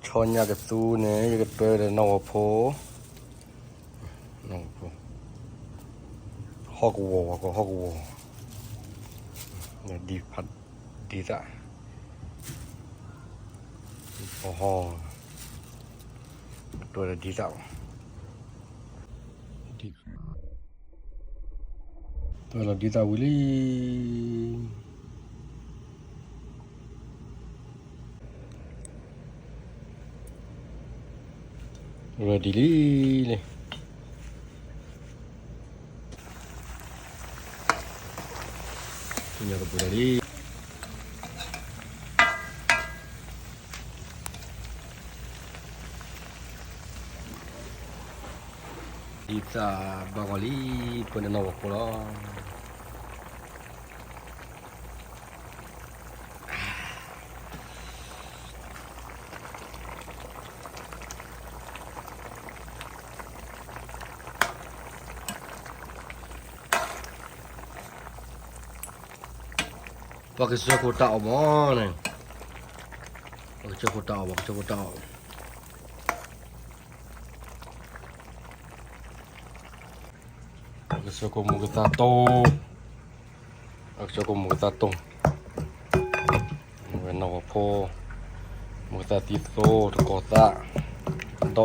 Chonya ke tu ne ke pe de no po hok wo ko hok wo ne di phat di ta ho tu de di ta di tu la di ta wili ready le punya ke tadi kita bawali pun no ko lo pakai suku tak omong nih pakai suku tak pakai suku mau kita to mau po mau kita tito kota to